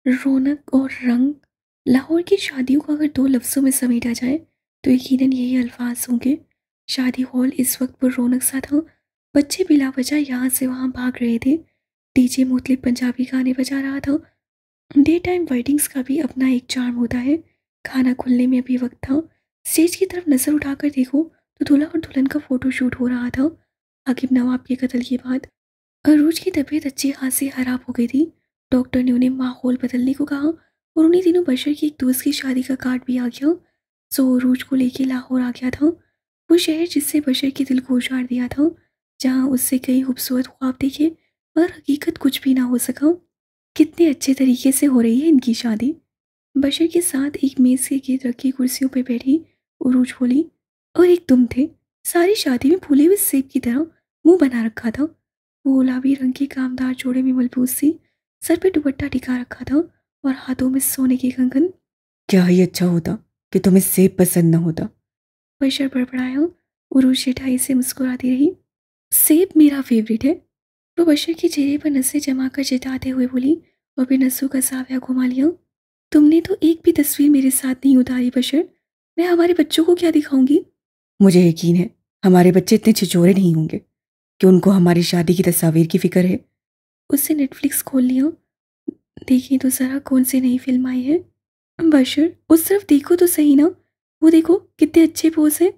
रौनक और रंग। लाहौर की शादियों को अगर दो लफ्ज़ों में समेटा जाए तो यकीनन यही अल्फाज होंगे। शादी हॉल इस वक्त पर रौनक सा था। बच्चे बिला वजह यहाँ से वहाँ भाग रहे थे। डीजे मुख्तलिफ पंजाबी गाने बजा रहा था। डे टाइम वेडिंग्स का भी अपना एक चार्म होता है। खाना खुलने में अभी वक्त था। स्टेज की तरफ नजर उठाकर देखो तो दूल्हा और दुल्हन का फोटो शूट हो रहा था। आकिब नवाब के कत्ल के बाद अरूज की तबीयत अच्छी खासी खराब हो गई थी। डॉक्टर ने उन्हें माहौल बदलने को कहा और उन्हीं दिनों बशर की एक दोस्त की शादी का कार्ड भी आ गया। सो अरूज को लेके लाहौर आ गया था। वो शहर जिससे बशर के दिल को उजाड़ दिया था, जहाँ उससे कई खूबसूरत ख्वाब देखे पर हकीकत कुछ भी ना हो सका। कितने अच्छे तरीके से हो रही है इनकी शादी। बशर के साथ एक मेज के गिर्द रखी कुर्सियों पर बैठी उरूज बोली, और एक तुम थे, सारी शादी में फूले हुए सेब की तरह मुंह बना रखा था। वो गुलाबी रंग की कामदार जोड़े में मलबूस सी, सर पे दुपट्टा टिका रखा था और हाथों में सोने के कंगन। क्या ही अच्छा होता कि तुम्हें सेब पसंद न होता। बशर बड़बड़ाया। उरूज शिठाई से मुस्कुराती रही। सेब मेरा फेवरेट है। वो बशर के चेहरे पर नसें जमा कर चिताते हुए बोली और फिर नसों का साविया घुमा लिया। तुमने तो एक भी तस्वीर मेरे साथ नहीं उतारी बशर। मैं हमारे बच्चों को क्या दिखाऊंगी। मुझे यकीन है हमारे बच्चे इतने छिछोरे नहीं होंगे कि उनको हमारी शादी की तस्वीर की फिक्र है। उससे नेटफ्लिक्स खोल लिया। देखिए तो जरा कौन सी नई फिल्म आई है। बशर उस तरफ देखो तो सही ना। वो देखो कितने अच्छे पोज हैं।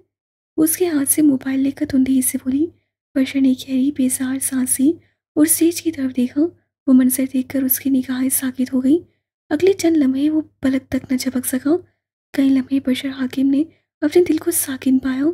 उसके हाथ से मोबाइल लेकर धुंधली से बोली। बशर ने गहरी बेजार सांस ली और स्टेज की तरफ देखा। वो मंजर देखकर उसकी निगाहें साकित हो गई। अगले चंद लम्हे वो पलक तक न झपक सका। कई लम्हे बशर हाकिम ने अपने दिल को साकिन पाया।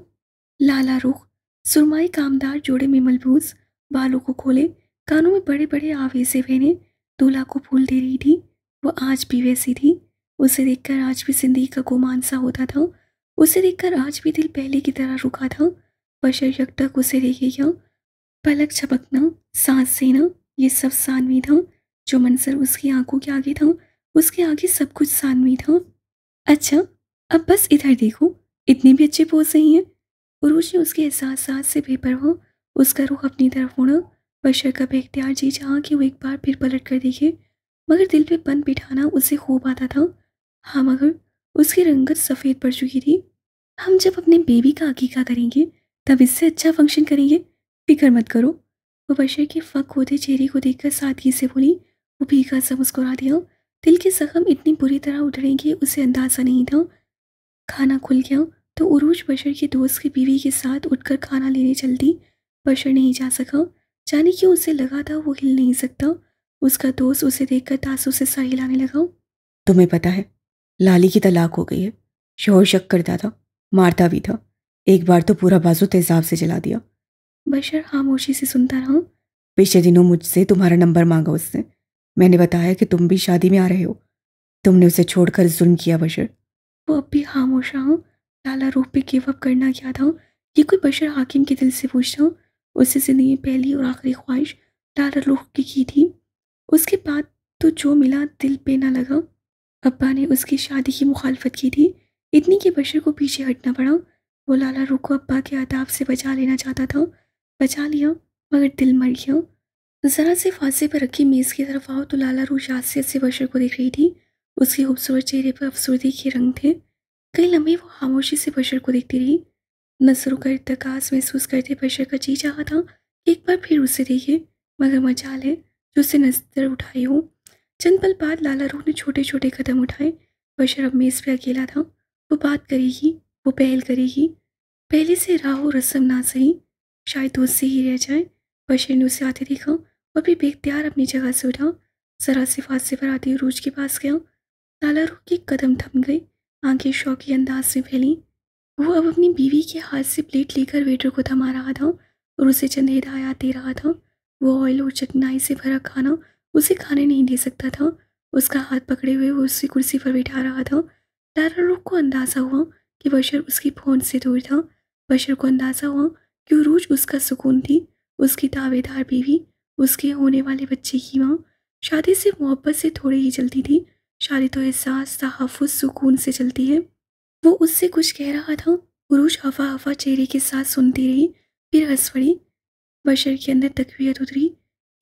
लाला रुख, सुरमाई कामदार जोड़े में मलबूस, बालों को खोले, कानों में बड़े बड़े आवेज़े पहने, दूल्हा को फूल दे रही थी। वो आज भी वैसी थी। उसे देखकर आज भी जिंदगी का गुमान सा होता था। उसे देखकर आज भी दिल पहले की तरह रुका था। बशर यकटक उसे देखे क्या, पलक झपकना, सांस लेना, ये सब सानवी था। जो मंजर उसकी आंखों के आगे था, उसके आगे सब कुछ सानवी था। अच्छा, अब बस इधर देखो, इतने भी अच्छे पोज नहीं है। उरूज ने उसके एहसास से बेपरवाह उसका रुख अपनी तरफ मुड़ा। बशर का बेख्तियार जी चाहा कि वो एक बार फिर पलट कर देखे, मगर दिल पे बन बिठाना उसे खूब आता था। हाँ, मगर उसकी रंगत सफ़ेद पड़ चुकी थी। हम जब अपने बेबी का अकीका करेंगे तब इससे अच्छा फंक्शन करेंगे, फिक्र मत करो। वो बशर के फक होते चेहरे को देखकर सादगी से बोली। वो फीका सा मुस्कुरा दिया। दिल के जख्म इतनी बुरी तरह उधड़ेंगे उसे अंदाजा नहीं था। खाना खुल गया तो उरूज बशर के दोस्त की बीवी के साथ उठकर खाना लेने चल दी। बशर नहीं जा सका। जाने क्यों उसे लगा था वो हिल नहीं सकता। उसका दोस्त उसे देखकर तासुब से सर हिलाने लगा। तुम्हें पता है लाली की तलाक हो गई है। शोर शक करता था, मारता भी था। एक बार तो पूरा बाजू तेजाब से जला दिया। बशर खामोशी से सुनता रहा। पिछले दिनों मुझसे तुम्हारा नंबर मांगा उसने। मैंने बताया कि तुम भी शादी में आ रहे हो। तुमने उसे छोड़कर जुल्म किया बशर। वो अब भी खामोश रहा। लाला रूह पे गिव अप करना क्या था। ये कोई बशर हाकिम के दिल से पूछता। उससे जिंदगी में पहली और आखिरी ख्वाहिश लाला रूह की थी। उसके बाद तो जो मिला दिल पे ना लगा। अब्बा ने उसकी शादी की मुखालफत की थी, इतनी कि बशर को पीछे हटना पड़ा। वो लाला रूह को अब्बा के आदाब से बचा लेना चाहता था। बचा लिया, मगर दिल मर गया। जरा से फांसे पर रखी मेज की तरफ आओ तो लाला रूह शासियत से बशर को देख रही थी। उसके खूबसूरत चेहरे पर अफसरदी के रंग थे। कई लम्हे वो खामोशी से बशर को देखती रही। नजरों का इर्तकास महसूस करते बशर का जी चाहा था कि एक बार फिर उसे देखे, मगर मजाल है जो उससे नजर उठाई हो। चंद पल बाद लाला रूह ने छोटे छोटे कदम उठाए। बशर अब मेज पे अकेला था। वो बात करेगी, वो पहल करेगी। पहले से राह रस्म ना सही, शायद दोस्त से ही रह जाए। बशर ने उसे आते देखा और फिर बेख्तियार अपनी जगह से उठा। जरा से फांसे पर आती रूज के पास गया। लाला रूह के कदम थम गए। आंखें शौकी अंदाज से फैली। वो अब अपनी बीवी के हाथ से प्लेट लेकर वेटर को थमा रहा था और उसे चंद हिदायत दे रहा था। वो ऑयल और चिकनाई से भरा खाना उसे खाने नहीं दे सकता था। उसका हाथ पकड़े हुए वो उसे कुर्सी पर बैठा रहा था। लाला रूह को अंदाज़ा हुआ कि बशर उसकी पहुंच से दूर था। बशर को अंदाज़ा हुआ कि उरूज उसका सुकून थी, उसकी दावेदार बीवी, उसके होने वाले बच्चे की माँ। शादी से मोहब्बत से थोड़ी ही चलती थी, शादी तो एहसास तहफ़्फ़ुज़ सुकून से चलती है। वो उससे कुछ कह रहा था। उरूज हवा हवा चेहरे के साथ सुनती रही, फिर हंस पड़ी। बशर के अंदर तकवीयत उतरी।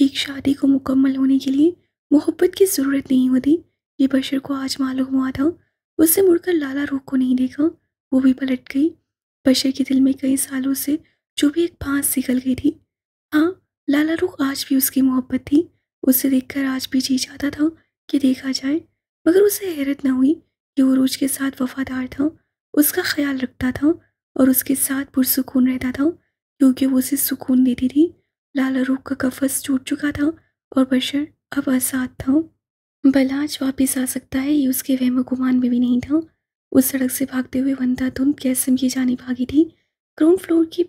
एक शादी को मुकम्मल होने के लिए मोहब्बत की ज़रूरत नहीं होती, ये बशर को आज मालूम हुआ था। उससे मुड़कर लाला रूख को नहीं देखा, वो भी पलट गई। बशर के दिल में कई सालों से जो भी एक फांस निकल गई थी। हाँ, लाला रूख आज भी उसकी मोहब्बत थी। उसे देखकर आज भी जी चाहता था कि देखा जाए, मगर उसे हैरत न हुई कि वो रोज के साथ वफादार था, उसका ख्याल रखता था और उसके साथ पुरसुकून रहता था, क्योंकि वो उसे सुकून देती थी। लाला रूख का कफस टूट चुका था और बशर अब आज़ाद था। भला आज वापिस आ सकता है, ये उसके वहम गुमान में भी नहीं था। उस सड़क से भागते हुए वंदा धुंध कैसम की जानी भागी थी। ग्राउंड फ्लोर की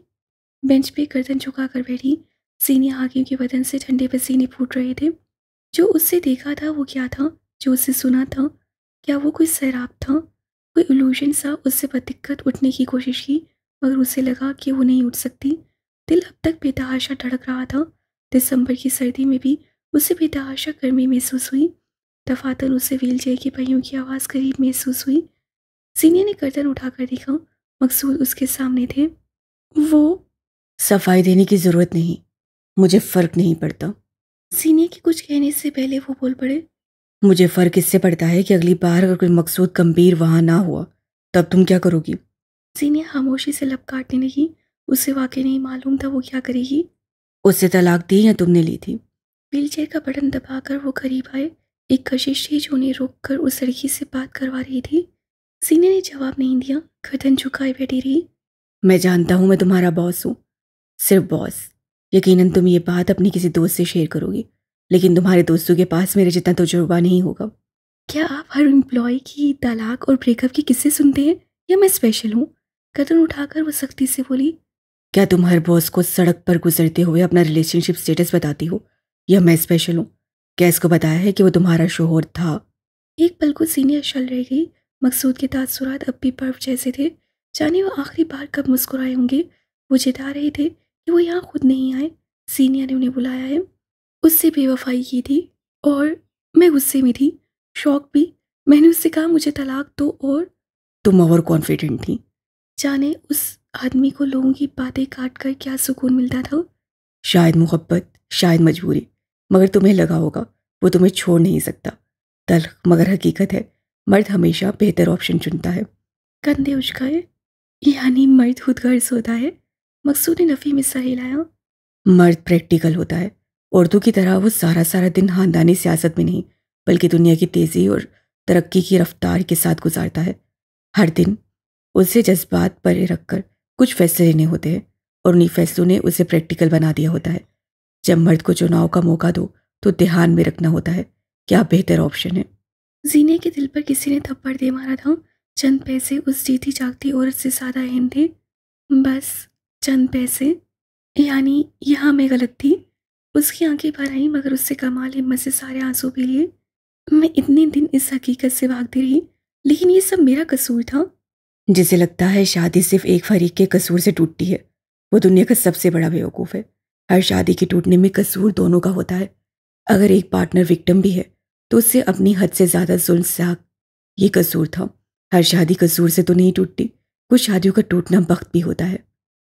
बेंच पे गर्दन झुका कर बैठी। सीनिया हाकिम के बदन से ठंडे पसीने फूट रहे थे। जो उससे देखा था वो क्या था, जो उससे सुना था क्या वो कोई सैराब था, कोई इल्यूजन सा। उससे बदिक्कत उठने की कोशिश की, मगर उसे लगा कि वो नहीं उठ सकती। दिल अब तक बेतहाशा धड़क रहा था। दिसंबर की सर्दी में भी उसे बेतहाशा गर्मी महसूस हुई। दफातन उसे व्हीलचेयर की पहियों की आवाज़ करीब महसूस हुई। सीनिया ने गर्दन उठाकर देखा, मकसूद उसके सामने थे। वो सफाई देने की जरूरत नहीं, मुझे फर्क नहीं पड़ता। सीनिया के कुछ कहने से पहले वो बोल पड़े। मुझे फर्क इससे पड़ता है कि अगली बार अगर कोई मकसूद गंभीर वहां ना हुआ तब तुम क्या करोगी? सीनिया खामोशी से लब काटने लगी। उसे वाकई नहीं मालूम था वो क्या करेगी। उससे तलाक दी या तुमने ली थी? व्हीलचेयर का बटन दबाकर वो करीब आए। एक कशिश थी जो उन्हें रोककर उस लड़की से बात करवा रही थी। सीनिया ने जवाब नहीं दिया, गर्दन झुकाए बैठी रही। मैं जानता हूं मैं तुम्हारा बॉस हूं, सिर्फ बॉस। यकीनन तुम ये बात अपनी किसी दोस्त से शेयर करोगी, लेकिन तुम्हारे दोस्तों के पास मेरे जितना तजुर्बा नहीं होगा। क्या आप हर एम्प्लॉय की तलाक और ब्रेकअप की किस्से सुनते हैं, या मैं स्पेशल हूँ? गर्दन उठाकर वो सख्ती से बोली। क्या तुम हर बॉस को सड़क पर गुजरते हुए अपना रिलेशनशिप स्टेटस बताती हो, या मैं स्पेशल हूँ? क्या इसको बताया है कि वो तुम्हारा शोहर था? एक पल को सीनिया शल रह गई। मकसूद के तासुरात अब भी बर्फ जैसे थे। जाने वो आखिरी बार कब मुस्कुराए होंगे। वो जता रहे थे कि वो यहाँ खुद नहीं आए, सीनिया ने उन्हें बुलाया है। उससे बेवफाई की थी और मैं गुस्से में थी, शौक भी। मैंने उससे कहा मुझे तलाक दो, और तुम ओवर कॉन्फिडेंट थी। जाने उस आदमी को लोगों की बातें काट कर क्या सुकून मिलता था। शायद मोहब्बत, शायद मजबूरी, मगर तुम्हें लगा होगा वो तुम्हें छोड़ नहीं सकता। तल्ख मगर हकीकत है, मर्द हमेशा बेहतर ऑप्शन चुनता है। कंधे उचकाए। यानी मर्द खुद गर्ज होता है? मकसूद ने नफ़ी में सर हिलाया। मर्द प्रैक्टिकल होता है। औरतों की तरह वो सारा सारा दिन खानदानी सियासत में नहीं, बल्कि दुनिया की तेज़ी और तरक्की की रफ्तार के साथ गुजारता है। हर दिन उसे जज्बात परे रखकर कुछ फैसले लेने होते हैं, और उन्हीं फैसलों ने उसे प्रैक्टिकल बना दिया होता है। जब मर्द को चुनाव का मौका दो तो ध्यान में रखना होता है क्या बेहतर ऑप्शन है। जीने के दिल पर किसी ने थप्पड़ दे मारा था। चंद पैसे उस जीती जागती औरत से ज़्यादा अहम थे। बस चंद पैसे। यानी यहाँ मैं गलत थी। उसकी आंखें भर आईं, मगर उससे कमाल हिम्मत से सारे आंसू पी लिए। मैं इतने दिन इस हकीकत से भागती रही, लेकिन ये सब मेरा कसूर था। जिसे लगता है शादी सिर्फ एक फरीक के कसूर से टूटती है, वो दुनिया का सबसे बड़ा बेवकूफ़ है। हर शादी के टूटने में कसूर दोनों का होता है। अगर एक पार्टनर विक्टिम भी है तो उससे अपनी हद से ज़्यादा जुल्म साक ये कसूर था। हर शादी कसूर से तो नहीं टूटती, कुछ शादियों का टूटना वक्त भी होता है।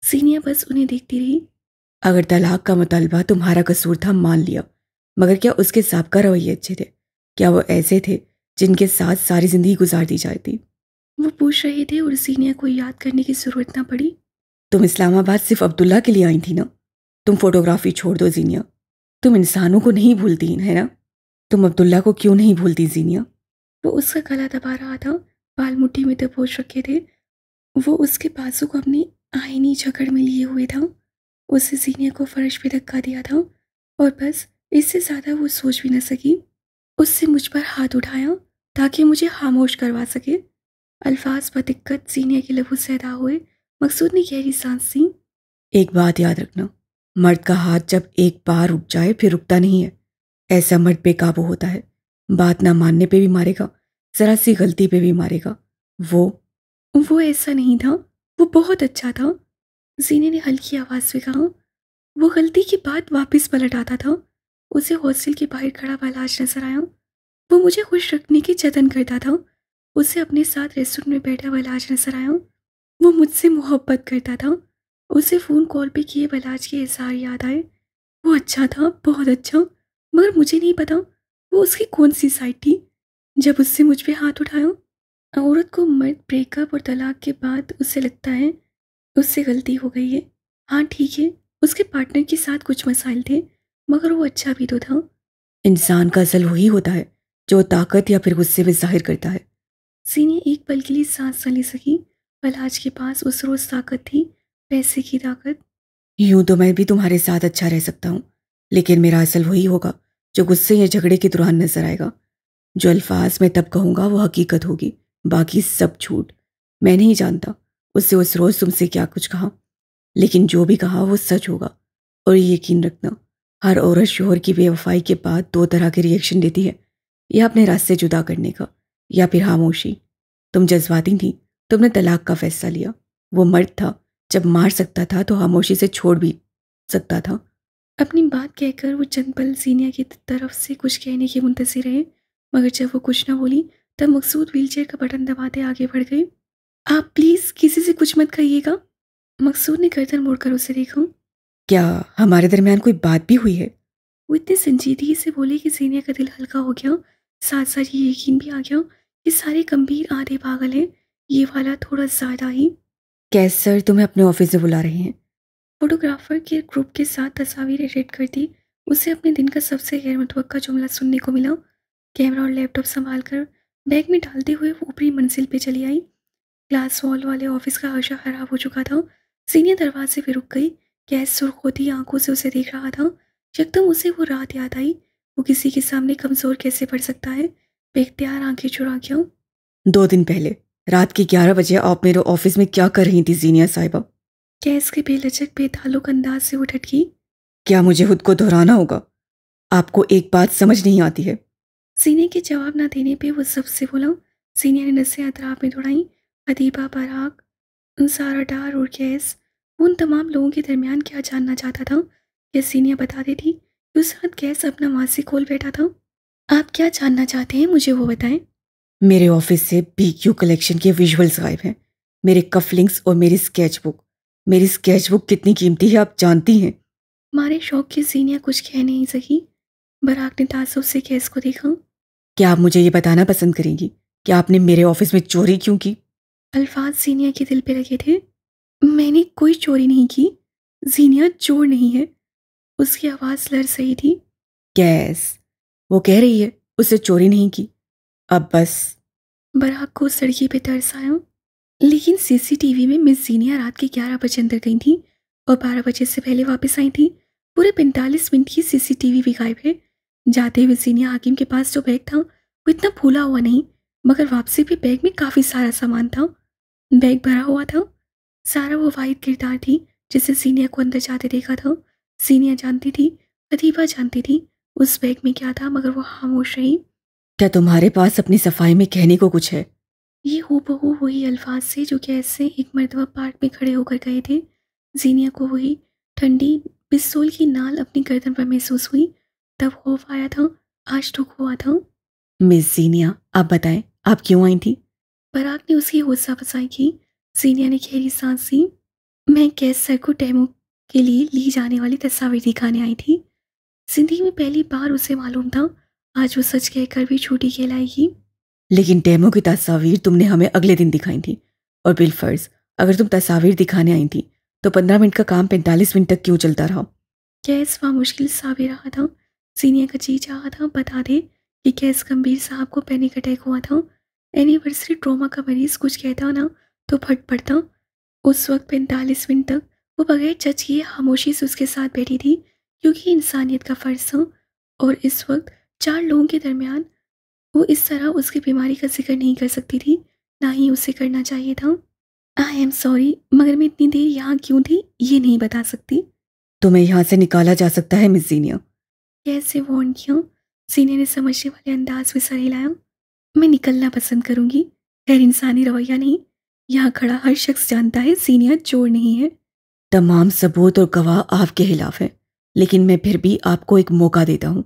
सीनिया बस उन्हें देखती रही। अगर तलाक का मुतालबा तुम्हारा कसूर था मान लिया, मगर क्या उसके साबका रवैये अच्छे थे? क्या वो ऐसे थे जिनके साथ सारी ज़िंदगी गुजार दी जाती? वो पूछ रहे थे और सीनिया को याद करने की ज़रूरत ना पड़ी। तुम इस्लामाबाद सिर्फ अब्दुल्ला के लिए आई थी ना? तुम फोटोग्राफी छोड़ दो जीनिया, तुम इंसानों को नहीं भूलती है ना? तुम अब्दुल्ला को क्यों नहीं भूलती जीनिया? वो उसका गला दबा रहा था, बाल मुट्ठी में दबोच रखे थे। वो उसके बाजू को अपनी आईनी जकड़ में लिए हुए था। उससे सीनिया को फर्श पे धक्का दिया था, और बस इससे ज़्यादा वो सोच भी न सकी। उससे मुझ पर हाथ उठाया ताकि मुझे खामोश करवा सके। अल्फाज बदिक्कत सीनिया के लबों से अदा हुए। मकसूद ने गहरी सांस ली। एक बात याद रखना, मर्द का हाथ जब एक बार रुक जाए फिर रुकता नहीं है। ऐसा मर्द बेकाबू होता है, बात ना मानने पे भी मारेगा, जरा सी गलती पे भी मारेगा। वो ऐसा नहीं था, वो बहुत अच्छा था। जीने ने हल्की आवाज़ में कहा। वो गलती के बाद वापस पलट आता था। उसे हॉस्टल के बाहर खड़ा वलाज नजर आया। वो मुझे खुश रखने के जतन करता था। उसे अपने साथ रेस्टोरेंट में बैठा वलाज नजर आया। वो मुझसे मोहब्बत करता था। उसे फ़ोन कॉल पे किए वलाज के इज़हार याद आए। वो अच्छा था, बहुत अच्छा, मगर मुझे नहीं पता वो उसकी कौन सी साइड थी। जब उससे मुझ पे हाथ उठाया। औरत को मर्द ब्रेकअप और तलाक के बाद उससे लगता है उससे गलती हो गई है। हाँ ठीक है, उसके पार्टनर के साथ कुछ मसाइल थे, मगर वो अच्छा भी तो था। इंसान का असल वही होता है जो ताकत या फिर गुस्से में जाहिर करता है। सीने एक पल के लिए सांस न ले सकी। पलाज के पास उस रोज ताकत थी, पैसे की ताकत। यूं तो मैं भी तुम्हारे साथ अच्छा रह सकता हूँ, लेकिन मेरा असल वही होगा जो गुस्से या झगड़े के दौरान नजर आएगा। जो अल्फाज मैं तब कहूँगा वो हकीकत होगी, बाकी सब झूठ। मैं नहीं जानता उससे उस रोज़ तुमसे क्या कुछ कहा, लेकिन जो भी कहा वो सच होगा। और ये यकीन रखना, हर औरत शोहर की बेवफाई के बाद दो तरह के रिएक्शन देती है, या अपने रास्ते जुदा करने का, या फिर खामोशी। तुम जज्बाती थी, तुमने तलाक का फैसला लिया। वो मर्द था, जब मार सकता था तो खामोशी से छोड़ भी सकता था। अपनी बात कहकर वो चंद पल सीनिया की तरफ से कुछ कहने की मुंतज़िर रहे, मगर जब वो कुछ ना बोली तब मकसूद व्हीलचेयर का बटन दबाते आगे बढ़ गए। आप प्लीज़ किसी से कुछ मत कहिएगा। मकसूद ने गर्दन मोड़कर उसे देखा। क्या हमारे दरमियान कोई बात भी हुई है? वो इतनी संजीदगी से बोले कि सीनिया का दिल हल्का हो गया। साथ साथ ये यकीन भी आ गया कि सारे गंभीर आधे पागल हैं, ये वाला थोड़ा ज़्यादा ही। कैस सर तुम्हें अपने ऑफिस से बुला रहे हैं। फोटोग्राफर के ग्रुप के साथ तस्वीरें एडिट करती उसे अपने दिन का सबसे गैर मुतवक्का जुमला सुनने को मिला। कैमरा और लैपटॉप संभाल कर बैग में डालते हुए वो ऊपरी मंजिल पे चली आई। ग्लास वॉल वाले ऑफिस का हर्षा खराब हो चुका था। सीनियर दरवाजे पे रुक गई। गैस सुर्ख होती आंखों से उसे देख रहा था। एकदम उसे वो रात याद आई। वो किसी के सामने कमजोर कैसे पड़ सकता है। बेख्तियार आंखें चुरा गया। 2 दिन पहले रात के 11 बजे आप मेरे ऑफिस में क्या कर रही थी जीनिया साहिबा? गैस के बेलचक बेताल्लुक अंदाज से उठ अटकी। क्या मुझे खुद को दोहराना होगा? आपको एक बात समझ नहीं आती है। सीने के जवाब ना देने पे वो सबसे बोला। सीनियर ने नसें अतराफ में दौड़ाई। अदीबा, पराग, सारा डार और गैस, उन तमाम लोगों के दरमियान क्या जानना चाहता था। यह सीनियर बता देती कि उस वक्त गैस अपना मासी खोल बैठा था। आप क्या जानना चाहते हैं, मुझे वो बताएं। मेरे ऑफिस से BQ कलेक्शन के विजुअल्स गायब हैं, मेरे कफलिंग्स और मेरी स्केचबुक। मेरी स्केचबुक कितनी कीमती है आप जानती हैं? मारे शौक की सीनियर कुछ कह नहीं सकी। बराक ने तासुब से गैस को देखा। क्या आप मुझे ये बताना पसंद करेंगी कि आपने मेरे ऑफिस में चोरी क्यों की? अल्फाज सीनियर के दिल पे लगे थे। मैंने कोई चोरी नहीं की। सीनियर चोर नहीं है। उसकी आवाज़ लर्ज रही थी। गैस, वो कह रही है उससे चोरी नहीं की। अब बस। बराक को उस लड़की पे तरस आया। लेकिन सीसीटीवी में मिस जीनिया रात के 11 बजे अंदर गई थी और 12 बजे से पहले वापस आई थी। पूरे 45 मिनट की सीसीटीवी भी गायब है। जाते हुए जीनिया हाकिम के पास जो बैग था वो इतना फूला हुआ नहीं, मगर वापसी भी बैग में काफ़ी सारा सामान था। बैग भरा हुआ था। सारा वो वाहिद किरदार थी जिसे सीनिया को अंदर जाते देखा था। सीनिया जानती थी, अदीबा जानती थी उस बैग में क्या था, मगर वो खामोश रही। क्या तुम्हारे पास अपनी सफाई में कहने को कुछ है? ये हूबहू वही अल्फाज से जो कि ऐसे एक मर्तबा पार्क में खड़े होकर गए थे। जीनिया को वही ठंडी पिस्तौल की नाल अपनी गर्दन पर महसूस हुई। तब खौफ आया था, आज दुख हुआ था। मिस जीनिया, आप बताएं आप क्यों आई थी? बराक ने उसकी हौसला अफजाई की। जीनिया ने गहरी सांस ली। मैं कैस सर को डेमो के लिए ली जाने वाली तस्वीर दिखाने आई थी। जिंदगी में पहली बार उसे मालूम था आज वो सच कहकर भी झूठी कहलाएगी। लेकिन डेमो की तस्वीर तुमने हमें अगले दिन दिखाई थी, और बिलफर्ज अगर तुम तस्वीर दिखाने आई थी तो 15 मिनट का काम 45 मिनट तक क्यों चलता रहा? कैस वहाँ मुश्किल सा भी रहा था। सीनियर का जी चाहा था बता दे कि कैस गंभीर साहब को पैनिक अटैक हुआ था। एनिवर्सरी ट्रॉमा का मरीज कुछ कहता ना तो फट पड़ता। उस वक्त 45 मिनट तक वो बगैर जज किए खामोशी से उसके साथ बैठी थी, क्योंकि इंसानियत का फ़र्ज था। और इस वक्त 4 लोगों के दरमियान वो इस तरह उसकी बीमारी का जिक्र नहीं कर सकती थी, ना ही उसे करना चाहिए था। आई एम सॉरी, मगर मैं इतनी देर यहाँ क्यों थी ये नहीं बता सकती। तुम्हें यहाँ से निकाला जा सकता है मिस जीनिया। कैसे वार्न किया। सीनियर ने समझने वाले अंदाज में सर हिलाया। मैं निकलना पसंद करूंगी, गैर इंसानी रवैया नहीं। यहाँ खड़ा हर शख्स जानता है सीनियर चोर नहीं है। तमाम सबूत और गवाह आपके खिलाफ हैं, लेकिन मैं फिर भी आपको एक मौका देता हूँ,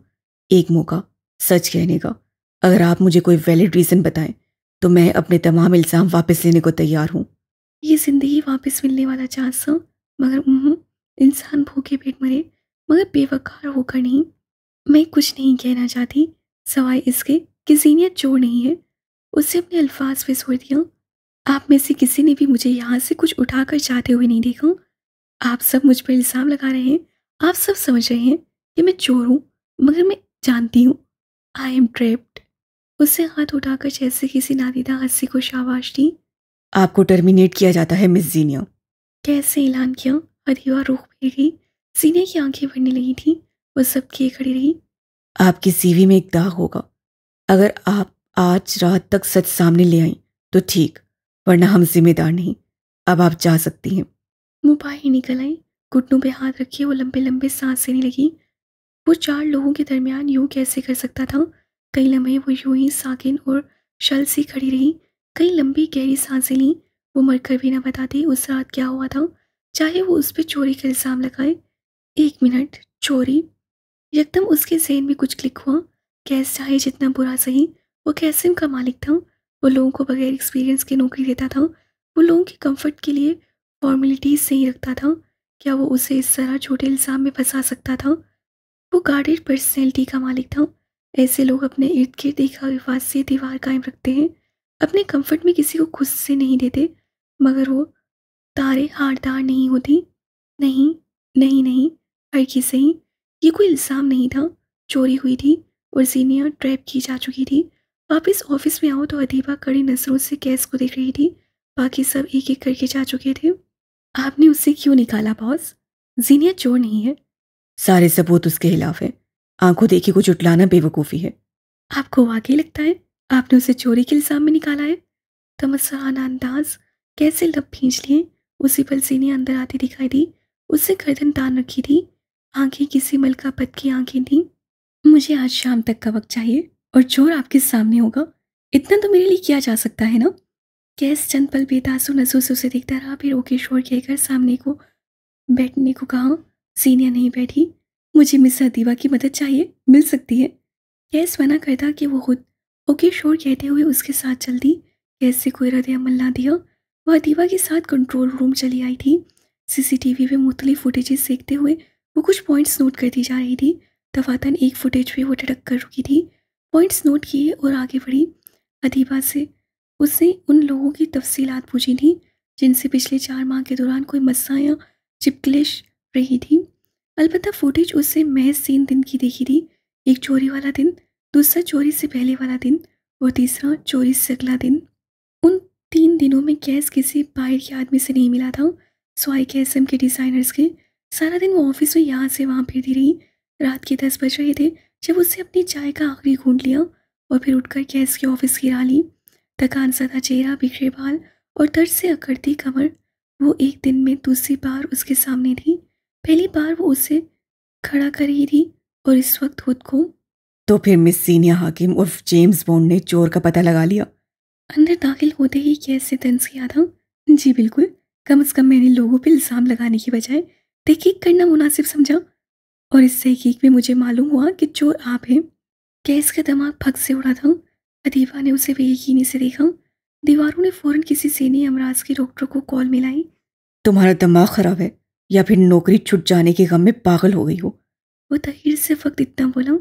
एक मौका सच कहने का। अगर आप मुझे कोई वैलिड रीज़न बताएं तो मैं अपने तमाम इल्ज़ाम वापस लेने को तैयार हूँ। ये जिंदगी वापस मिलने वाला चांस था, मगर इंसान भूखे पेट मरे, मगर बेवकार होकर नहीं। मैं कुछ नहीं कहना चाहती, सवाए इसके कि जीनिया चोर नहीं है, उससे अपने अल्फाज पे जोर दिया। आप में से किसी ने भी मुझे यहाँ से कुछ उठाकर जाते हुए नहीं देखा। आप सब मुझ पर इल्ज़ाम लगा रहे हैं। आप सब समझ रहे हैं कि मैं चोर हूँ, मगर मैं जानती हूँ आई एम ट्रैप्ड। उससे हाथ उठाकर जैसे किसी नादीदा हंसी को शाबाश दी। आपको टर्मिनेट किया जाता है मिस जीनिया। कैसे ऐलान किया? हदीवा रुख पे गई। सीने की आंखें भरने लगी थी। वो सब किए खड़ी रही। आपकी सीवी में एक दाग होगा। अगर आप आज रात तक सच सामने ले आई तो ठीक, वरना हम जिम्मेदार नहीं। अब आप जा सकती हैं। मुँह बाहर निकल आई। घुटनों पे हाथ रखे वो लंबे लंबे सांस लेने लगी। वो 4 लोगों के दरमियान यूं कैसे कर सकता था? कई लम्हे वो यूं ही साकिन और शल सी खड़ी रही। कई लंबी गहरी सांसें लीं। वो मरकर भी ना बताती उस रात क्या हुआ था, चाहे वो उस पर चोरी का इल्ज़ाम लगाए। 1 मिनट, चोरी। यकदम उसके ज़हन में कुछ क्लिक हुआ। कैस चाहे जितना बुरा सही, वो कैसिम का मालिक था। वो लोगों को बगैर एक्सपीरियंस के नौकरी देता था। वो लोगों के कंफर्ट के लिए फॉर्मेलिटीज सही रखता था। क्या वो उसे इस तरह छोटे इल्ज़ाम में फंसा सकता था? वो गार्डेड पर्सनैलिटी का मालिक था। ऐसे लोग अपने इर्द गिर्द एक विवाद से दीवार कायम रखते हैं। अपने कंफर्ट में किसी को खुद से नहीं देते, मगर वो तारे हारदार नहीं होती। नहीं, नहीं, नहीं, हरगिज़ सही। ये कोई इल्ज़ाम नहीं था। चोरी हुई थी और जीनिया ट्रैप की जा चुकी थी। वापस ऑफिस में आओ तो अदीबा कड़ी नज़रों से कैस को देख रही थी। बाकी सब एक एक करके जा चुके थे। आपने उसे क्यों निकाला बॉस? जीनिया चोर नहीं है। सारे सबूत उसके खिलाफ है। आंखों देखी को जुटलाना बेवकूफ़ी है। आपको वाकई लगता है आपने उसे चोरी के इल्ज़ाम में निकाला है? तमस्साना अंदाज कैसे लब खींच लिए। उसी पल जीनिया अंदर आती दिखाई दी। उससे गर्दन तान रखी थी। आंखें किसी मलका पद की आंखें थीं। मुझे आज शाम तक का वक्त चाहिए और चोर आपके सामने होगा। इतना तो मेरे लिए किया जा सकता है ना? कैस चंद पल बेतासु नजरों से उसे देखता रहा, फिर ओके शोर कहकर सामने को बैठने को कहा। सीनिया नहीं बैठी। मुझे मिस अदीबा की मदद चाहिए, मिल सकती है। कैस मना करता कि वो खुद ओके शोर कहते हुए उसके साथ चल दी। कैस से कोई रद्द अमल ना दिया। वह अदीबा के साथ कंट्रोल रूम चली आई थी। सीसीटीवी में मुख्तलिफ फुटेजेस देखते हुए वो कुछ पॉइंट्स नोट करती जा रही थी। दफातन एक फुटेज पे वो टड़क कर रुकी थी। पॉइंट्स नोट किए और आगे बढ़ी। अदीबा से उसने उन लोगों की तफसीलात पूछी थी जिनसे पिछले 4 माह के दौरान कोई मस्सा या चिपकलिश रही थी। अलबत्ता फुटेज उससे महज 3 दिन की देखी थी। एक चोरी वाला दिन, दूसरा चोरी से पहले वाला दिन और तीसरा चोरी से अगला दिन। उन 3 दिनों में कैस किसी बाहर के आदमी से नहीं मिला था, स्वाई कैसम के डिज़ाइनर्स के। सारा दिन वो ऑफिस में यहाँ से वहाँ फिरती रही। रात के 10 बज रहे थे जब उसने अपनी चाय का आखिरी घूंट लिया और फिर उठकर कैस के ऑफिस की राह ली। थकान सदा चेहरा, बिखरे बाल और दर्द से अकड़ती कमर। वो एक दिन में दूसरी बार उसके सामने थी। पहली बार वो उसे खड़ा कर रही थी और इस वक्त खुद को। तो फिर मिस सीनिया हाकिम उर्फ जेम्स बॉन्ड ने चोर का पता लगा लिया? अंदर दाखिल होते ही कैसे तंज किया था। जी बिल्कुल। कम से कम मैंने लोगों पर इल्ज़ाम लगाने की बजाय तहकीक करना मुनासिब समझा, और इस तहकीक में मुझे मालूम हुआ कि चोर आप हैं। कैस का दिमाग फग से उड़ा था। अदीबा ने उसे बेयकीनी से देखा। दीवारों ने फौरन किसी सीने अमराज के डॉक्टर को कॉल मिलाई। तुम्हारा दिमाग खराब है या फिर नौकरी छूट जाने के गम में पागल हो गई हो? वो तहीर से वक्त इतना बोला।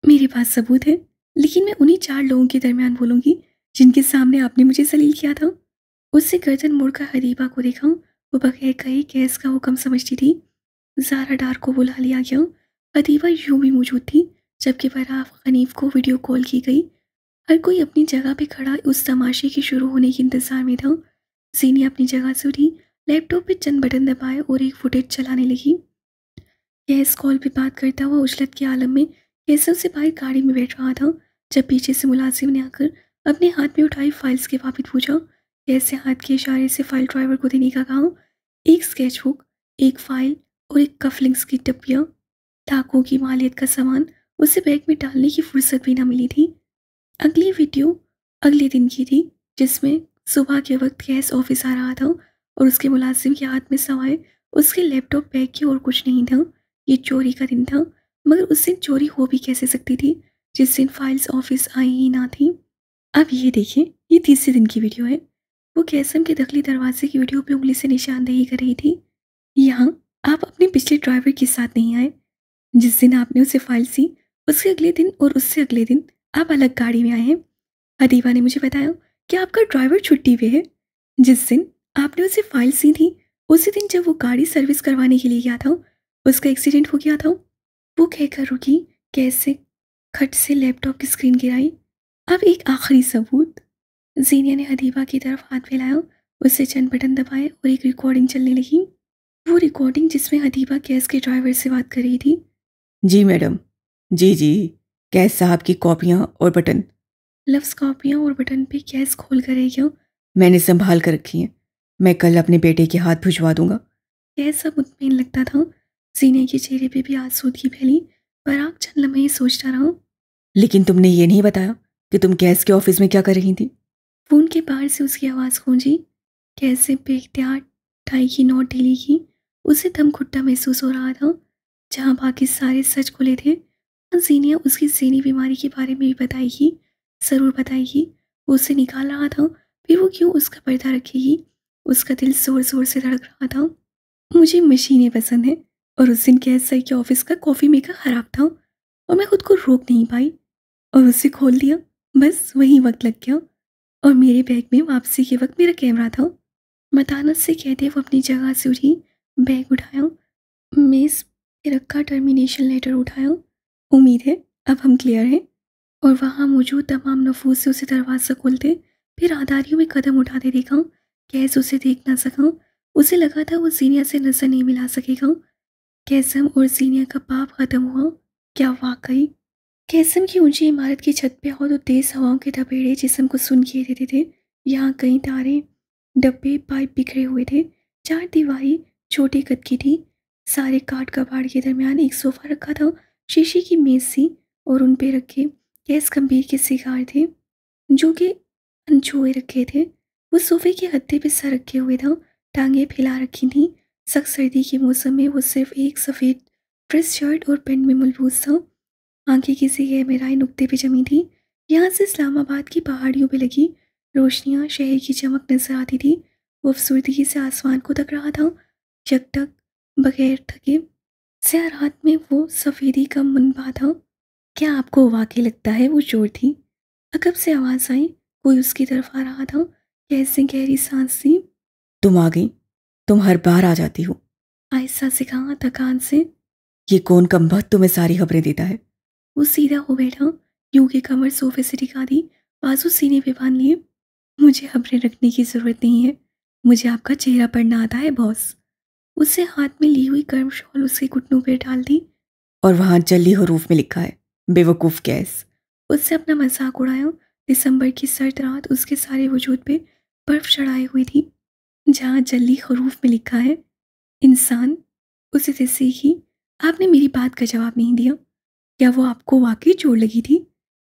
मेरे पास सबूत है, लेकिन मैं उन्हीं 4 लोगों के दरमियान बोलूंगी जिनके सामने आपने मुझे जलील किया था। उससे गर्दन मुड़कर हदीबा को देखा। वो बगैर कहे कैस का हुक्म समझती थी। ज़ारा डार को बुला लिया गया। हदीबा यूं भी मौजूद थी जबकि बराफ हनीफ को वीडियो कॉल की गई। हर कोई अपनी जगह पे खड़ा उस तमाशे के शुरू होने के इंतजार में था। जीनी अपनी जगह से उठी, लैपटॉप पे चंद बटन दबाए और एक फुटेज चलाने लगी। गैस कॉल पे बात करता हुआ उजलत के आलम में कैसल से बाहर गाड़ी में बैठ रहा था जब पीछे से मुलाजिम ने आकर अपने हाथ में उठाई फाइल्स के बाबत पूछा। कैसे हाथ के इशारे से फाइल ड्राइवर को देने का कहा। एक स्केचबुक, एक फाइल और एक कफलिंग्स की टप्पियाँ। लाखों की मालियत का सामान उसे बैग में डालने की फुर्सत भी न मिली थी। अगली वीडियो अगले दिन की थी जिसमें सुबह के वक्त गैस ऑफिस आ रहा था और उसके मुलाजिम के हाथ में सवाए उसके लैपटॉप बैग के और कुछ नहीं था। ये चोरी का दिन था, मगर उस दिन चोरी हो भी कैसे सकती थी जिस दिन फाइल्स ऑफिस आई ही ना थी। अब ये देखिए, ये तीसरे दिन की वीडियो है। वो कैसम के दखली दरवाजे की वीडियो पे उंगली से निशानदेही कर रही थी। यहाँ आप अपने पिछले ड्राइवर के साथ नहीं आए। जिस दिन आपने उसे फाइल सी, उसके अगले दिन और उससे अगले दिन आप अलग गाड़ी में आए हैं। अदीबा ने मुझे बताया कि आपका ड्राइवर छुट्टी पे है। जिस दिन आपने उसे फाइल सी थी, उसी दिन जब वो गाड़ी सर्विस करवाने के लिए गया था, उसका एक्सीडेंट हो गया था। वो कहकर रुकी, कैसे खट से लैपटॉप की स्क्रीन गिराई। अब एक आखिरी सबूत। जीनिया ने अदीबा की तरफ हाथ फैलाया, उससे चंद बटन दबाए और एक रिकॉर्डिंग चलने लगी। वो रिकॉर्डिंग जिसमें अदीबा गैस के ड्राइवर से बात कर रही थी। जी मैडम, जी जी, कैस साहब की कॉपियाँ और बटन लफ्ज़ कॉपियाँ और बटन पे गैस खोल कर रही क्यों? मैंने संभाल कर रखी हैं। मैं कल अपने बेटे के हाथ भिजवा दूंगा। गैस अब मुतमईन लगता था। जीनिया के चेहरे पे भी आसूदगी फैली, पर आप चंद लम्हे सोचता रहा। लेकिन तुमने ये नहीं बताया कि तुम कैस के ऑफिस में क्या कर रही थी। फ़ोन के पार से उसकी आवाज़ गूंजी। कैसे बेख्तियार टाई की नोट ढीली की। उसे दम घुट्टा महसूस हो रहा था। जहाँ बाकी सारे सच खुले थे, वहाँ जीनिया उसकी ज़हनी बीमारी के बारे में भी बताएगी, ज़रूर बताएगी। वो उसे निकाल रहा था, फिर वो क्यों उसका पर्दा रखेगी। उसका दिल ज़ोर ज़ोर से धड़क रहा था। मुझे मशीनें पसंद हैं, और उस दिन कैस सर के ऑफिस का कॉफ़ी मेकर ख़राब था और मैं खुद को रोक नहीं पाई और उसे खोल दिया। बस वही वक्त लग गया, और मेरे बैग में वापसी के वक्त मेरा कैमरा था। मतानत से कहते वो अपनी जगह से उठी, बैग उठाया, मेज पे रखा टर्मिनेशन लेटर उठाया। उम्मीद है अब हम क्लियर हैं। और वहाँ मौजूद तमाम नफूस से उसे दरवाज़ा खोलते, फिर आधारियों में कदम उठाते देखा। कैस उसे देख ना सका। उसे लगा था वो सीनिया से नजर नहीं मिला सकेगा। कैसम और सीनिया का पाप खत्म हुआ। क्या वाकई? कैसम की ऊंची इमारत की छत पे हो तो तेज हवाओं के धपेड़े जिस्म को सुन किए देते थे। यहाँ कई तारे, डब्बे, पाइप बिखरे हुए थे। चार दीवारी छोटे कद की थी। सारे काट कबाड़ के दरमियान एक सोफा रखा था, शीशे की मेज सी, और उन पे रखे गैस गंभीर के सिगार थे जो कि अनछुए रखे थे। वो सोफे के गद्दे पे सर रखे हुए था, टांगे फैला रखी थी। सख्त सर्दी के मौसम में वो सिर्फ एक सफ़ेद ड्रेस शर्ट और पैंट में मलबूस था। आंखें किसी गहराई नुक्ते पे जमी थी। यहाँ से इस्लामाबाद की पहाड़ियों पे लगी रोशनियाँ शहर की चमक नजर आती थी। वो अफसुर्दगी से आसमान को तक रहा था, यकटक, बगैर थके। स्या रात में वो सफ़ेदी का मुनबा था। क्या आपको वाकई लगता है वो चोर थी? अकब से आवाज़ आई, कोई उसकी तरफ आ रहा था। कैसे गहरी सांस सी। तुम आ गई। तुम हर बार आ जाती हो। आहिस्ता से कहा, थकान से। ये कौन कमबख्त तुम्हें सारी खबरें देता है। वो सीधा हो बैठा, यूं की कमर सोफे से टिका दी, बाजू सीने पे बांध लिए। मुझे खबरें रखने की ज़रूरत नहीं है, मुझे आपका चेहरा पढ़ना आता है बॉस। उससे हाथ में ली हुई गर्म शॉल उसके घुटनों पर डाल दी। और वहां जल्दी हरूफ में लिखा है, बेवकूफ़ कैस। उससे अपना मजाक उड़ाया। दिसंबर की सर्द रात उसके सारे वजूद पे बर्फ चढ़ाई हुई थी। जहाँ जल्दी हरूफ में लिखा है, इंसान। उसे से सीखी। आपने मेरी बात का जवाब नहीं दिया। क्या वो आपको वाकई चोट लगी थी?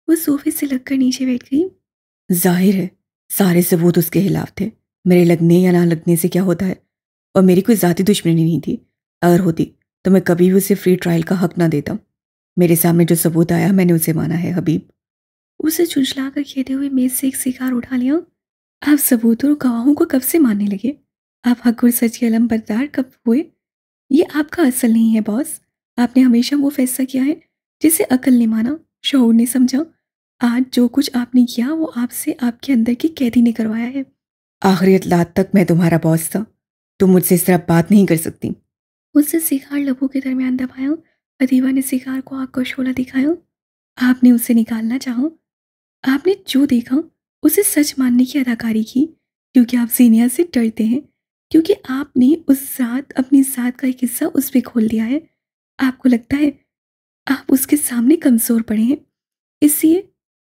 वो सोफे से लगकर नीचे बैठ गई। जाहिर है सारे सबूत उसके खिलाफ थे। मेरे लगने या ना लगने से क्या होता है। और मेरी कोई ज़ाती दुश्मनी नहीं थी। अगर होती तो मैं कभी भी उसे फ्री ट्रायल का हक ना देता। मेरे सामने जो सबूत आया मैंने उसे माना है हबीब। उसे झुंझला कर कहते हुए मेज से एक सिगार उठा लिया। आप सबूतों और गवाहों को कब से मानने लगे? आप हक और सच के अलमबरदार कब हुए? ये आपका असल नहीं है बॉस। आपने हमेशा वो फैसला किया है जिसे अकल ने माना, शऊर ने समझा। आज जो कुछ आपने किया वो आपसे आपके अंदर की कैदी ने करवाया है। आखिरी इतलात तक मैं तुम्हारा बॉस था। तुम मुझसे इस तरह बात नहीं कर सकती। उससे सिगार लबों के दरमियान दबाया। अदीबा ने सिगार को आग का शोला दिखाया। आपने उसे निकालना चाहा। आपने जो देखा उसे सच मानने की अदाकारी की, क्योंकि आप सीनिया से डरते हैं, क्योंकि आपने उस रात अपनी जात का एक हिस्सा उस पर खोल दिया है। आपको लगता है आप उसके सामने कमज़ोर पड़े हैं, इसलिए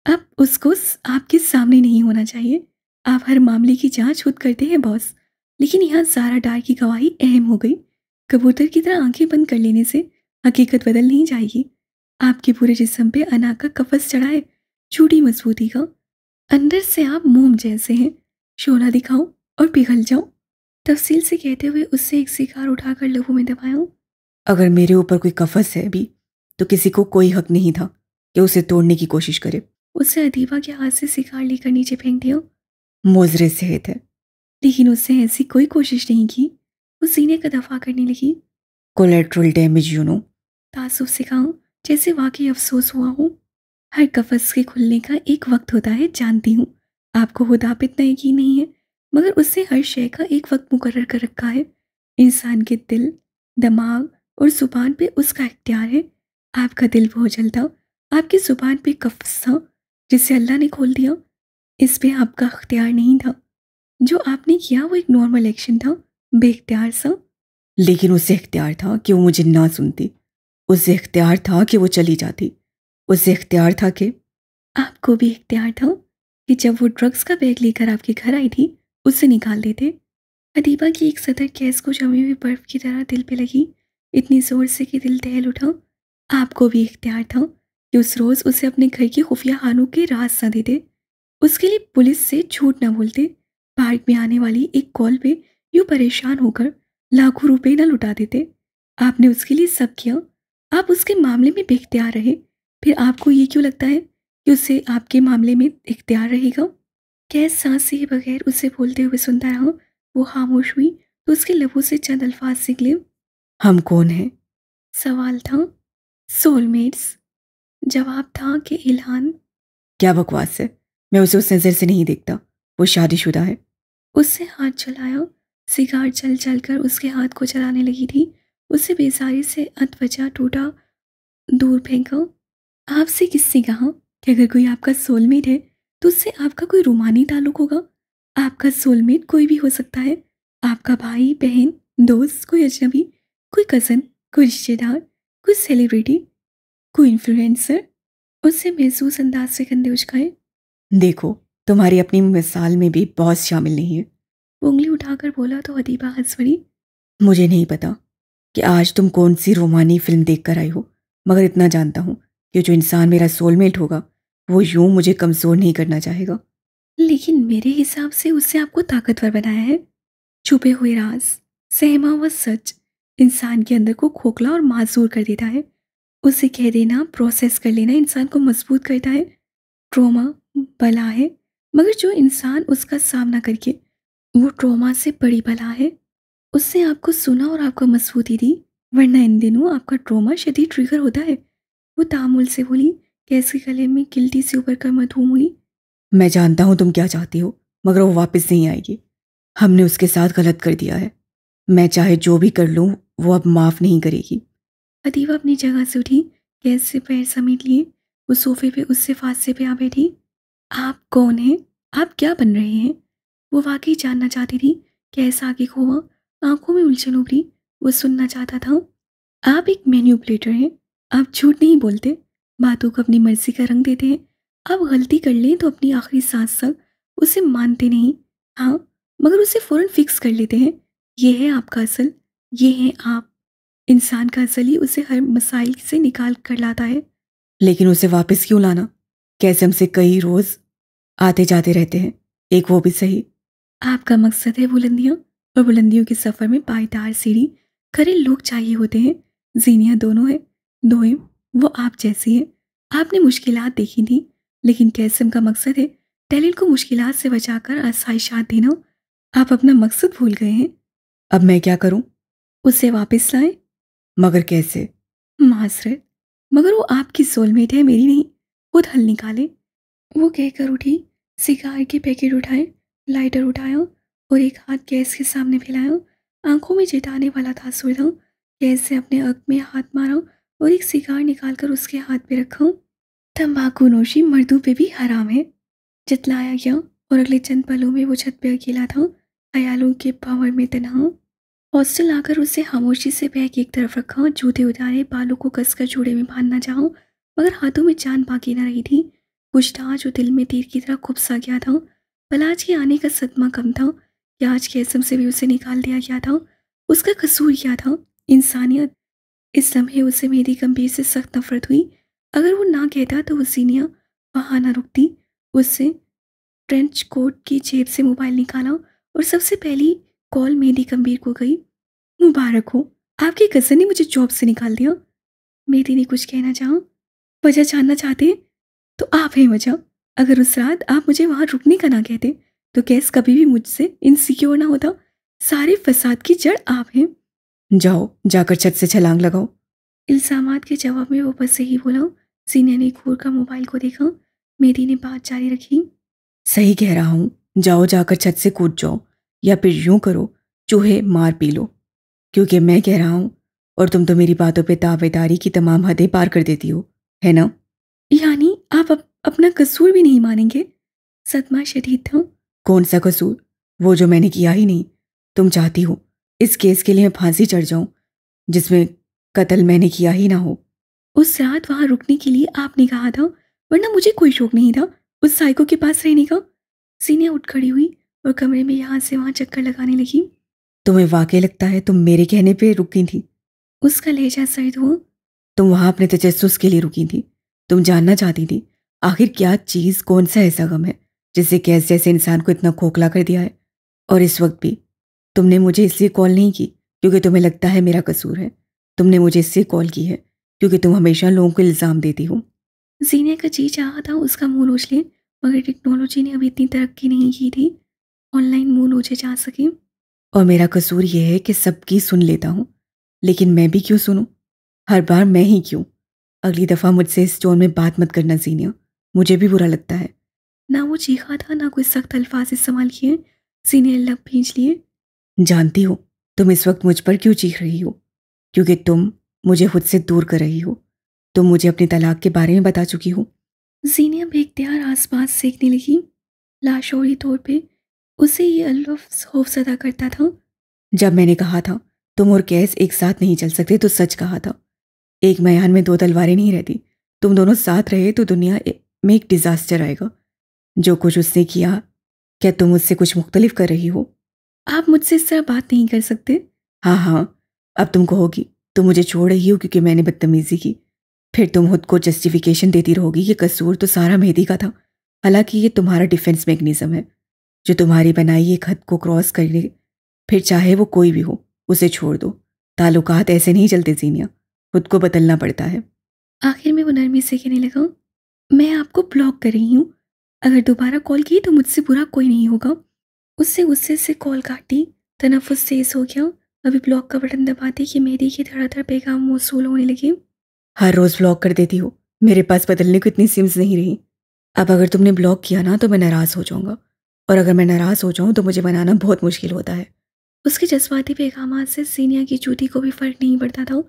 अब उसको आपके सामने नहीं होना चाहिए। आप हर मामले की जांच खुद करते हैं बॉस, लेकिन यहाँ ज़ारा डार की गवाही अहम हो गई। कबूतर की तरह आंखें बंद कर लेने से हकीकत बदल नहीं जाएगी। आपके पूरे जिस्म पे अना का कफस चढ़ा है, झूठी मजबूती का। अंदर से आप मोम जैसे हैं। शोला दिखाओ और पिघल जाओ। तफसील से कहते हुए उससे एक सिगार उठाकर लहू में दबाया। अगर मेरे ऊपर कोई कफस है भी तो किसी को कोई हक नहीं था कि उसे तोड़ने की कोशिश करे। उससे अदीबा के हाथ से सिगार लेकर नीचे फेंक दिया। मोजरे सेहत है। लेकिन उससे ऐसी कोई कोशिश नहीं की। वो सीने का दफा करने लगी। Collateral damage you know. तासुब से कहा, जैसे वाकई अफसोस हुआ हो। हर कफस के खुलने का एक वक्त होता है, जानती हूँ। आपको खुद आप इतना यकीन नहीं है, मगर उससे हर शय का एक वक्त मुकर्रर कर रखा है। इंसान के दिल, दिमाग और ज़ुबान पे उसका इख्तियार है। आपका दिल बोझल था, आपकी ज़ुबान पे कफ्स था जिसे अल्लाह ने खोल दिया। इस पे आपका इख्तियार नहीं था। जो आपने किया वो एक नॉर्मल एक्शन था, बेइख्तियार सा। लेकिन उसे इख्तियार था कि वो मुझे ना सुनती। उसे इख्तियार था कि वो चली जाती। उसे इख्तियार था कि आपको भी इख्तियार था कि जब वो ड्रग्स का बैग लेकर आपके घर आई थी, उसे निकाल देते। अदीबा की एक सतर गैस को जमी हुई बर्फ की तरह दिल पे लगी, इतनी जोर से कि दिल दहल उठा। आपको भी इख्तियार था कि उस रोज़ उसे अपने घर के खुफिया खानों के राज न देते, उसके लिए पुलिस से झूठ न बोलते, पार्क में आने वाली एक कॉल पे यूं परेशान होकर लाखों रुपए न लुटा देते। आपने उसके लिए सब किया। आप उसके मामले में बेख्तियार रहे। फिर आपको ये क्यों लगता है कि उसे आपके मामले में इख्तियार रहेगा? कैस सांस लिए बगैर उसे बोलते हुए सुनता रहा। वो खामोश हुई तो उसके लबों से चंद अल्फाज निकले। हम कौन हैं? सवाल था, सोलमेट्स। जवाब था कि इल्हान। क्या बकवास है। मैं उसे उस नज़र से नहीं देखता। वो शादीशुदा है। उससे हाथ चलाया। सिगार चल चल कर उसके हाथ को चलाने लगी थी। उसे बेजारी से अतवजा टूटा, दूर फेंका। आपसे किससे कहा कि अगर कोई आपका सोलमेट है तो उससे आपका कोई रूमानी ताल्लुक होगा? आपका सोलमेट कोई भी हो सकता है। आपका भाई, बहन, दोस्त, कोई अजनबी, कोई कज़न, कोई रिश्तेदार, कोई सेलिब्रिटी, कोई इन्फ्लुएंसर। उससे महसूस अंदाज से कंधे उचकाए। देखो, तुम्हारी अपनी मिसाल में भी बॉस शामिल नहीं है। वो उंगली उठाकर बोला तो अदीबा हंस पड़ी। मुझे नहीं पता कि आज तुम कौन सी रोमानी फिल्म देख कर आई हो, मगर इतना जानता हूँ कि जो इंसान मेरा सोलमेट होगा वो यूं मुझे कमज़ोर नहीं करना चाहेगा। लेकिन मेरे हिसाब से उससे आपको ताकतवर बनाया है। छुपे हुए राज, सहमा हुआ सच इंसान के अंदर को खोखला और मासूर कर देता है। उसे कह देना, प्रोसेस कर लेना इंसान को मजबूत करता है। ट्रॉमा बला है, मगर जो इंसान उसका सामना करके वो ट्रॉमा से बड़ी बला है। उसने आपको सुना और आपको मजबूती दी, वरना इन दिनों आपका ट्रॉमा शदीद ट्रिगर होता है। वो तामुल से बोली, कैसे गले में गिल्टी से उबर कर मधुम हुई। मैं जानता हूँ तुम क्या चाहती हो, मगर वो वापस नहीं आएगी। हमने उसके साथ गलत कर दिया है। मैं चाहे जो भी कर लूँ वो अब माफ़ नहीं करेगी। अदीबा अपनी जगह से उठी, गैस से पैर समेट लिए। वो सोफे पे उससे फांसे पे आ बैठी। आप कौन हैं? आप क्या बन रहे हैं? वो वाकई जानना चाहती थी। कैसा आगे खोआ, आंखों में उलझन उभरी। वो सुनना चाहता था। आप एक मैन्युपुलेटर हैं। आप झूठ नहीं बोलते, बातों को अपनी मर्जी का रंग देते हैं। आप गलती कर लें तो अपनी आखिरी सांस तक उसे मानते नहीं। हाँ, मगर उसे फौरन फिक्स कर लेते हैं। ये है आपका असल, ये हैं आप। इंसान का असल ही उसे हर मसाइल से निकाल कर लाता है। लेकिन उसे वापस क्यों लाना? कैसे हमसे कई रोज़ आते जाते रहते हैं, एक वो भी सही। आपका मकसद है बुलंदियाँ, और बुलंदियों के सफ़र में पायदार सीढ़ी खरे लोग चाहिए होते हैं। जीनियाँ दोनों हैं, दोएं वो आप जैसी है। आपने मुश्किलात देखी थी, लेकिन कैसम का मकसद है टैलेंट को मुश्किलात से बचाकर आसाइशात देना। आप अपना मकसद भूल गए हैं। अब मैं क्या करूं? उसे वापस लाएं। मगर कैसे? मासरत, मगर वो आपकी सोलमेट है, मेरी नहीं। खुद हल निकाले। वो कहकर उठी, सिगार के पैकेट उठाए, लाइटर उठाया और एक हाथ गैस के सामने फैलाया। आंखों में जिताने वाला तासुर था। गैस से अपने अक में हाथ मारा और एक सिगार निकालकर उसके हाथ पे रखा। तंबाकू नोशी मर्दों पे भी हराम है, जतलाया गया। और अगले चंद पलों में वो छत पे अकेला था, ख्यालों के पावर में तन्हा। हॉस्टल आकर उसे खामोशी से बैग एक तरफ रखा, जूते उतारे, बालों को कसकर जूड़े में बांधना चाहा, मगर हाथों में जान बाकी न रही थी। कुछ था जो दिल में तीर की तरह खुप सा गया था। पलाज के आने का सदमा कम था कि आज के असम से भी उसे निकाल दिया गया था। उसका कसूर क्या था? इंसानियत। इस लम्हे उसे मेरी गंभीर से सख्त नफरत हुई। अगर वो ना कहता तो वो सीनिया वहाँ ना रुकती। उससे ट्रेंच कोट की जेब से मोबाइल निकाला और सबसे पहली कॉल मेरी गंभीर को गई। मुबारक हो, आपकी कज़न ने मुझे जॉब से निकाल दिया। मेरी ने कुछ कहना चाहा। वजह जानना चाहते हैं तो आप हैं वजह। अगर उस रात आप मुझे वहां रुकने का ना कहते तो कैस कभी भी मुझसे इनसिक्योर ना होता। सारे फसाद की जड़ आप हैं। जाओ, जाकर छत से छलांग लगाओ। इल्जामात के जवाब में वो बस यही बोला, सीनिया ने घूर कर मोबाइल को देखा। मेहदी ने बात जारी रखी। सही कह रहा हूँ, जाओ जाकर छत से कूद जाओ, या फिर यूं करो, चूहे मार पी लो, क्योंकि मैं कह रहा हूँ और तुम तो मेरी बातों पे दावेदारी की तमाम हदें पार कर देती हो, है ना? यानी आप अपना कसूर भी नहीं मानेंगे? सदमा शदीद था। कौन सा कसूर? वो जो मैंने किया ही नहीं। तुम चाहती हो इस केस के लिए मैं फांसी चढ़ जाऊं जिसमें कत्ल मैंने किया ही ना हो। उस रात वहां रुकने के लिए आपने कहा था, वरना मुझे कोई शौक नहीं था उस साइको के पास रहने का। सीनिया उठ खड़ी हुई और कमरे में यहाँ से वहां चक्कर लगाने लगी। तुम्हें वाकई लगता है तुम मेरे कहने पे रुकी थी? उसका लहजा सर्द हुआ। तुम वहां अपने तजस्सुस के लिए रुकी थी। तुम जानना चाहती थी आखिर क्या चीज, कौन सा ऐसा गम है जिससे कैस जैसे इंसान को इतना खोखला कर दिया है। और इस वक्त भी तुमने मुझे इसलिए कॉल नहीं की क्योंकि तुम्हें लगता है मेरा कसूर है। तुमने मुझे इसलिए कॉल की है क्योंकि तुम हमेशा लोगों को इल्ज़ाम देती हो। सीनिया का जी चाहा था उसका मुंह नोच ले, मगर टेक्नोलॉजी ने अभी इतनी तरक्की नहीं की थी ऑनलाइन मुंह नोचे जा सके। और मेरा कसूर यह है कि सबकी सुन लेता हूँ, लेकिन मैं भी क्यों सुनूं? हर बार मैं ही क्यों? अगली दफ़ा मुझसे इस टोन में बात मत करना जीनिया, मुझे भी बुरा लगता है। ना वो चीखा था ना कोई सख्त अल्फाज इस्तेमाल किए। सीनिया लब भींच लिए। जानती हो तुम इस वक्त मुझ पर क्यों चीख रही हो? क्योंकि तुम मुझे खुद से दूर कर रही हो। तुम मुझे अपनी तलाक के बारे में बता चुकी हो। जीनिया बेख्तियार आसपास सेकने लगी। लाशौरी तौर पे उसे ये लफ्ज़ खौफजदा करता था। जब मैंने कहा था तुम और कैस एक साथ नहीं चल सकते तो सच कहा था। एक म्यान में दो तलवारें नहीं रहती। तुम दोनों साथ रहे तो दुनिया में एक डिजास्टर आएगा। जो कुछ उसने किया, क्या तुम उससे कुछ मुख्तलिफ कर रही हो? आप मुझसे इस तरह बात नहीं कर सकते। हाँ हाँ, अब तुम कहोगी तुम मुझे छोड़ रही हो क्योंकि मैंने बदतमीजी की। फिर तुम खुद को जस्टिफिकेशन देती रहोगी कि कसूर तो सारा मेहदी का था। हालांकि ये तुम्हारा डिफेंस मैकेनिज्म है, जो तुम्हारी बनाई एक हद को क्रॉस करने, फिर चाहे वो कोई भी हो उसे छोड़ दो। ताल्लुकात ऐसे नहीं चलते जीनिया, खुद को बदलना पड़ता है। आखिर में वो नरमी से कहने लगा, मैं आपको ब्लॉक कर रही हूँ। अगर दोबारा कॉल की तो मुझसे बुरा कोई नहीं होगा। उससे गुस्से से कॉल काटी। तनफ्फुस तेज हो गया। अभी ब्लॉक का बटन दबाते कि मेरी की धड़ाधड़ पैगाम मौसूल होने लगे। हर रोज़ ब्लॉक कर देती हो, मेरे पास बदलने को इतनी सिम्स नहीं रही। अब अगर तुमने ब्लॉक किया ना तो मैं नाराज़ हो जाऊंगा, और अगर मैं नाराज़ हो जाऊं तो मुझे मनाना बहुत मुश्किल होता है। उसके जज्बाती पैगामात से सीनिया की जूती को भी फर्क नहीं पड़ता था।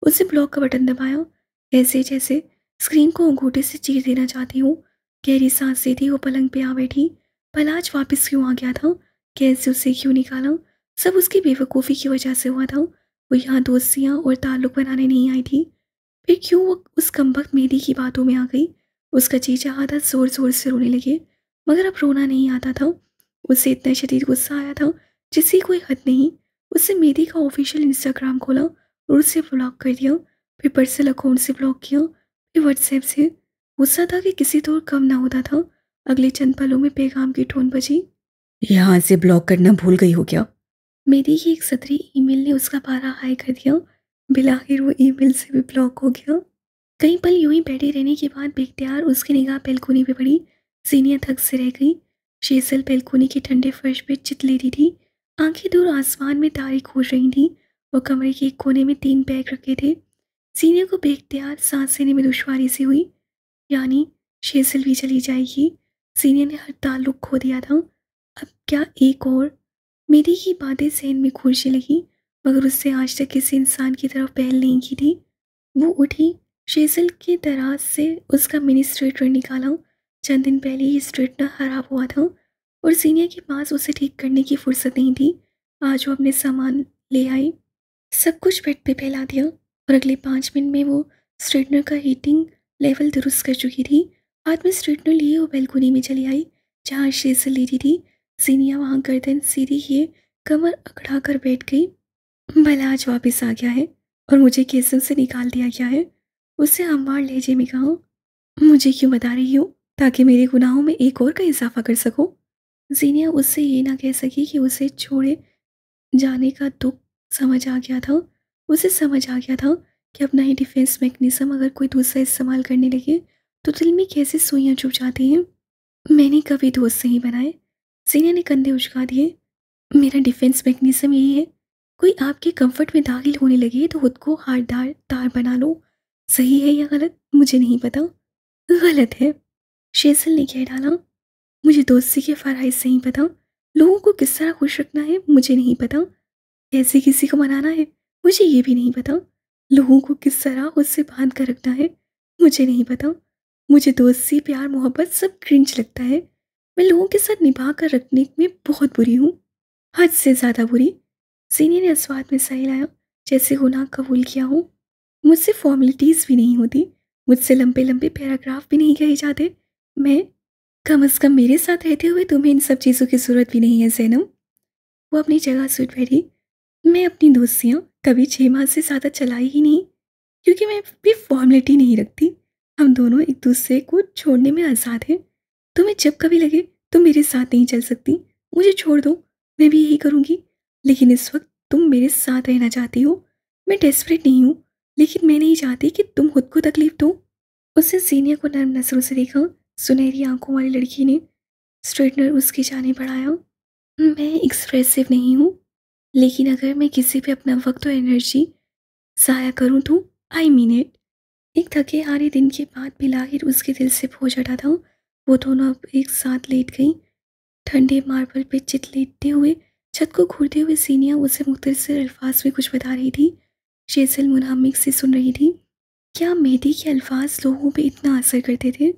उसने ब्लॉक का बटन दबाया, ऐसे जैसे स्क्रीन को अंगूठे से चीर देना चाहती हूँ। गहरी सांस लेती वो पलंग पे आ बैठी। भला आज वापस क्यों आ गया था? कैसे उसे क्यों निकाला? सब उसकी बेवकूफ़ी की वजह से हुआ था। वो यहाँ दोस्तियाँ और ताल्लुक बनाने नहीं आई थी। फिर क्यों वो उस कमबख्त मेहदी की बातों में आ गई? उसका जी चाहा था ज़ोर ज़ोर से रोने लगे, मगर अब रोना नहीं आता था। उसे इतना शदीद गुस्सा आया था जिसकी कोई हद नहीं। उसने मेहदी का ऑफिशियल इंस्टाग्राम खोला और उसे ब्लॉक कर दिया। फिर पर्सनल अकाउंट से ब्लॉक किया, फिर व्हाट्सएप से। गुस्सा था कि किसी तो और कम ना होता था। अगले चंद पलों में पैगाम की टोन बजी। यहाँ से ब्लॉक करना भूल गई हो क्या? मेरी ही एक सतरी ईमेल ने उसका पारा हाई कर दिया। बिलाखिर वो ईमेल से भी ब्लॉक हो गया। कई पल यूं ही बैठे रहने के बाद बेख्तियार उसकी निगाह बेलकोनी पे पड़ी। सीनिया थक से रह गई। शेसल बेलकोनी के ठंडे फर्श पे चित लेती थी। आंखें दूर आसमान में तारे खोज रही थी। वो कमरे के एक कोने में 3 बैग रखे थे। सीनिया को बेख्तियार सांस लेने में दुश्वारी सी हुई। यानी शेसल भी चली जाएगी। सीनिया ने हर ताल्लुक खो दिया था। अब क्या एक और? मेरी ही बातें सहन में खूंजने लगी, मगर उससे आज तक किसी इंसान की तरफ पहल नहीं की थी। वो उठी। शेज़ल के दराज से उसका मिनी स्ट्रेटनर निकाला। चंद दिन पहले ये स्ट्रेटनर खराब हुआ था और सीनिया के पास उसे ठीक करने की फुर्सत नहीं थी। आज वो अपने सामान ले आई, सब कुछ बेड पे फैला दिया और अगले 5 मिनट में वो स्ट्रेटनर का हीटिंग लेवल दुरुस्त कर चुकी थी। हाथ में स्ट्रेटनर लिए वो बैल्कनी में चली आई जहाँ शेज़ल लेटी थी। सीनिया वहाँ गर्दन सीधी किए कमर अकड़ा कर बैठ गई। भला आज वापस आ गया है और मुझे केसम से निकाल दिया गया है। उससे हमवार लहजे में कहा, मुझे क्यों बता रही हो ताकि मेरे गुनाहों में एक और का इजाफा कर सको? जीनिया उससे ये ना कह सकी कि उसे छोड़े जाने का दुख समझ आ गया था। उसे समझ आ गया था कि अपना ही डिफेंस मैकेनिज्म अगर कोई दूसरा इस्तेमाल करने लगे तो दिल में कैसे सुइयां चुभ जाती हैं। मैंने कभी दोस्त नहीं बनाए। जीनिया ने कंधे उचका दिए। मेरा डिफेंस मैकेनिज्म यही है, कोई आपके कंफर्ट में दाखिल होने लगे तो खुद को हारदार तार बना लो। सही है या गलत मुझे नहीं पता। गलत है, शेज़ल ने कह डाला। मुझे दोस्ती के फ़राइज़ नहीं पता, लोगों को किस तरह खुश रखना है मुझे नहीं पता, कैसे किसी को मनाना है मुझे ये भी नहीं पता, लोगों को किस तरह उससे बांध कर रखना है मुझे नहीं पता। मुझे दोस्ती, प्यार, मोहब्बत सब क्रिंज लगता है। मैं लोगों के साथ निभा कर रखने में बहुत बुरी हूँ, हद से ज़्यादा बुरी। सीनियर ने अस्वाद में सह लाया, जैसे गुनाह कबूल किया हो। मुझसे फॉर्मेलिटीज़ भी नहीं होती, मुझसे लंबे लंबे पैराग्राफ भी नहीं कहे जाते। मैं कम से कम मेरे साथ रहते हुए तुम्हें इन सब चीज़ों की ज़रूरत भी नहीं है ज़ैनब। वो अपनी जगह से उठ बैठी। मैं अपनी दोस्तियाँ कभी 6 माह से ज़्यादा चलाई ही नहीं, क्योंकि मैं भी फॉर्मेलिटी नहीं रखती। हम दोनों एक दूसरे को छोड़ने में आज़ाद हैं। तुम्हें जब कभी लगे तुम मेरे साथ नहीं चल सकती, मुझे छोड़ दो, मैं भी यही करूँगी। लेकिन इस वक्त तुम मेरे साथ रहना चाहती हो। मैं डेस्परेट नहीं हूँ, लेकिन मैं नहीं चाहती कि तुम खुद को तकलीफ दो। उसने सीनियर को नर्म नज़रों से देखा। सुनहरी आंखों वाली लड़की ने स्ट्रेटनर उसकी जाने बढ़ाया। मैं एक्सप्रेसिव नहीं हूँ, लेकिन अगर मैं किसी पे अपना वक्त और एनर्जी ज़ाया करूँ तो आई मीन इट। एक थके हारे दिन के बाद भी लाहिर उसके दिल से बोझ हटा था। वो दोनों अब एक साथ लेट गई, ठंडे मार्बल पे चित लेटते हुए। छत को घूरते हुए सीनिया उसे मुख्तसर अल्फाज में कुछ बता रही थी। शेज़ल मुनहमिक से सुन रही थी। क्या मेहदी के अल्फाज लोगों पे इतना असर करते थे?